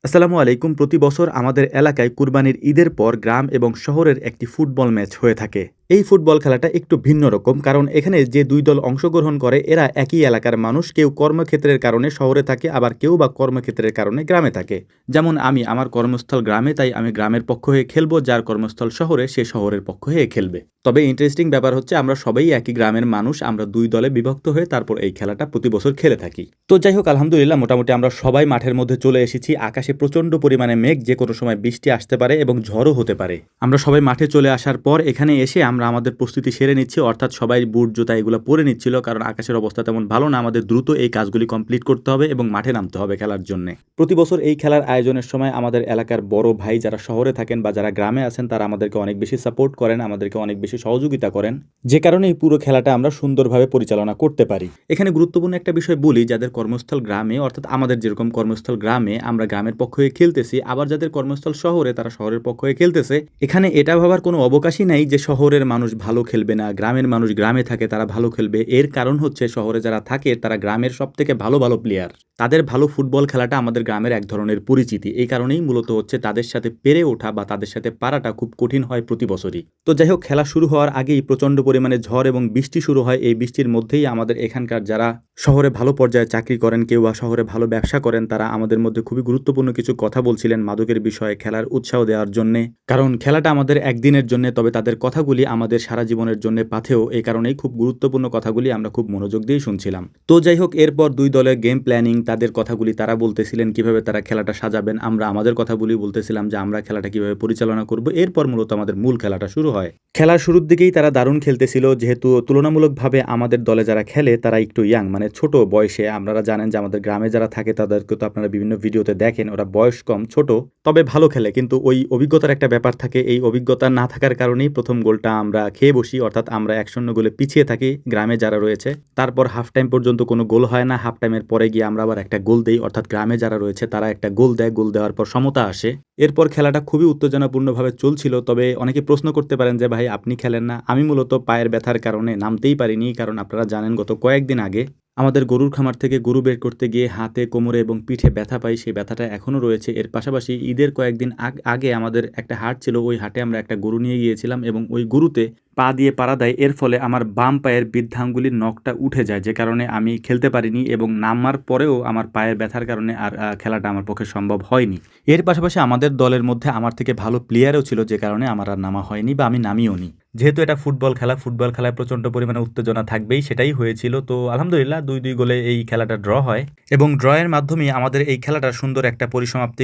আসসালামু আলাইকুম। প্রতি বছর আমাদের এলাকায় কুরবানির ঈদের পর গ্রাম এবং শহরের একটি ফুটবল ম্যাচ হয়ে থাকে। এই ফুটবল খেলাটা একটু ভিন্ন রকম, কারণ এখানে যে দুই দল অংশগ্রহণ করে এরা একই এলাকার মানুষ। কেউ কর্মক্ষেত্রের কারণে শহরে থাকে, আবার কেউ বা কর্মক্ষেত্রের কারণে গ্রামে থাকে। যেমন আমি, আমার কর্মস্থল গ্রামে, তাই আমি গ্রামের পক্ষ হয়ে খেলবো। যার কর্মস্থল শহরে, সে শহরের পক্ষ হয়ে খেলবে। তবে ইন্টারেস্টিং ব্যাপার হচ্ছে আমরা সবাই একই গ্রামের মানুষ। আমরা দুই দলে বিভক্ত হয়ে তারপর এই খেলাটা প্রতি বছর খেলে থাকি। তো যাই হোক, আলহামদুলিল্লাহ মোটামুটি আমরা সবাই মাঠের মধ্যে চলে এসেছি। আকাশে প্রচণ্ড পরিমাণে মেঘ, যে কোনো সময় বৃষ্টি আসতে পারে এবং ঝড়ও হতে পারে। আমরা সবাই মাঠে চলে আসার পর এখানে এসে আমরা আমাদের প্রস্তুতি সেরে নিচ্ছি, অর্থাৎ সবাই বুট জুতা এগুলো পরে নিচ্ছিল, কারণ আকাশের অবস্থা তেমন ভালো না। আমাদের দ্রুত এই কাজগুলি কমপ্লিট করতে হবে এবং মাঠে নামতে হবে খেলার জন্য। প্রতি বছর এই খেলার আয়োজনের সময় আমাদের এলাকার বড় ভাই যারা শহরে থাকেন বা যারা গ্রামে আছেন তারা আমাদেরকে অনেক বেশি সাপোর্ট করেন, আমাদেরকে অনেক বেশি সহযোগিতা করেন, যে কারণে এই পুরো খেলাটা আমরা সুন্দরভাবে পরিচালনা করতে পারি। এখানে গুরুত্বপূর্ণ একটা বিষয় বলি, যাদের কর্মস্থল গ্রামে, অর্থাৎ আমাদের যেরকম কর্মস্থল গ্রামে, আমরা গ্রামের পক্ষ হয়ে খেলতেছি, আবার যাদের কর্মস্থল শহরে তারা শহরের পক্ষ হয়ে খেলতেছে। এখানে এটা ভাবার কোনো অবকাশই নাই যে শহরের মানুষ ভালো খেলবে না, গ্রামের মানুষ গ্রামে থাকে তারা ভালো খেলবে। এর কারণ হচ্ছে শহরে যারা থাকে তারা গ্রামের সব থেকে ভালো ভালো প্লেয়ার। তাদের ভালো ফুটবল খেলাটা আমাদের গ্রামের এক ধরনের পরিচিতি। এই কারণেই মূলত হচ্ছে তাদের সাথে পেরে ওঠা বা তাদের সাথে পারাটা খুব কঠিন হয় প্রতি বছরই। তো যাই হোক, খেলা শুরু হওয়ার আগেই প্রচণ্ড পরিমাণে ঝড় এবং বৃষ্টি শুরু হয়। এই বৃষ্টির মধ্যেই আমাদের এখানকার যারা শহরে ভালো পর্যায়ে চাকরি করেন, কেউ বা শহরে ভালো ব্যবসা করেন, তারা আমাদের মধ্যে খুবই গুরুত্বপূর্ণ কিছু কথা বলছিলেন মাদকের বিষয়ে, খেলার উৎসাহ দেওয়ার জন্যে। কারণ খেলাটা আমাদের একদিনের জন্য, তবে তাদের কথাগুলি আমাদের সারা জীবনের জন্য পাথেও। এই কারণেই খুব গুরুত্বপূর্ণ কথাগুলি আমরা খুব মনোযোগ দিয়ে শুনছিলাম। তো যাই হোক, এরপর দুই দলের গেম প্ল্যানিং, তাদের কথাগুলি তারা বলতেছিলেন কিভাবে তারা খেলাটা সাজাবেন। আমরা আমাদের কথাগুলি বলতেছিলাম যে আমরা খেলাটা কিভাবে পরিচালনা করব। এরপর মূলত আমাদের মূল খেলাটা শুরু হয়। খেলার শুরুর দিকেই তারা দারুণ খেলতেছিল, যেহেতু তুলনামূলকভাবে আমাদের দলে যারা খেলে তারা একটু ইয়াং, মানে ছোট বয়সে। আপনারা জানেন যে আমাদের গ্রামে যারা থাকে তাদেরকে তো আপনারা বিভিন্ন ভিডিওতে দেখেন, ওরা বয়স কম, ছোট, তবে ভালো খেলে। কিন্তু ওই অভিজ্ঞতার একটা ব্যাপার থাকে, এই অভিজ্ঞতা না থাকার কারণেই প্রথম গোলটা আমরা খেয়ে বসি, অর্থাৎ আমরা 1-0 গোলে পিছিয়ে থাকি গ্রামে যারা রয়েছে। তারপর হাফ টাইম পর্যন্ত কোনো গোল হয় না। হাফ টাইমের পরে গিয়ে আমরা আবার একটা গোল দেই, অর্থাৎ গ্রামে যারা রয়েছে তারা একটা গোল দেয়। গোল দেওয়ার পর সমতা আসে। এরপর খেলাটা খুবই উত্তেজনাপূর্ণভাবে চলছিল। তবে অনেকে প্রশ্ন করতে পারেন যে ভাই আপনি খেলেন না। আমি মূলত পায়ের ব্যথার কারণে নামতেই পারিনি, কারণ আপনারা জানেন গত কয়েকদিন আগে আমাদের গরুর খামার থেকে গরু বের করতে গিয়ে হাতে, কোমরে এবং পিঠে ব্যথা পাই। সেই ব্যথাটা এখনও রয়েছে। এর পাশাপাশি ঈদের কয়েকদিন আগে আমাদের একটা হাট ছিল, ওই হাটে আমরা একটা গরু নিয়ে গিয়েছিলাম এবং ওই গরুতে পা দিয়ে পাড়া দেয়। এর ফলে আমার বাম পায়ের বৃদ্ধাঙ্গুলির নখটা উঠে যায়, যে কারণে আমি খেলতে পারিনি এবং নামার পরেও আমার পায়ের ব্যথার কারণে আর খেলাটা আমার পক্ষে সম্ভব হয়নি। এর পাশাপাশি আমাদের দলের মধ্যে আমার থেকে ভালো প্লেয়ারও ছিল, যে কারণে আমার আর নামা হয়নি বা আমি নামিও নি। যেহেতু এটা ফুটবল খেলা, ফুটবল খেলায় প্রচণ্ড পরিমাণে উত্তেজনা থাকবেই, সেটাই হয়েছিল। তো আলহামদুলিল্লাহ 2-2 গোলে এই খেলাটা ড্র হয় এবং ড্রয়ের মাধ্যমে আমাদের এই খেলাটার সুন্দর একটা পরিসমাপ্তি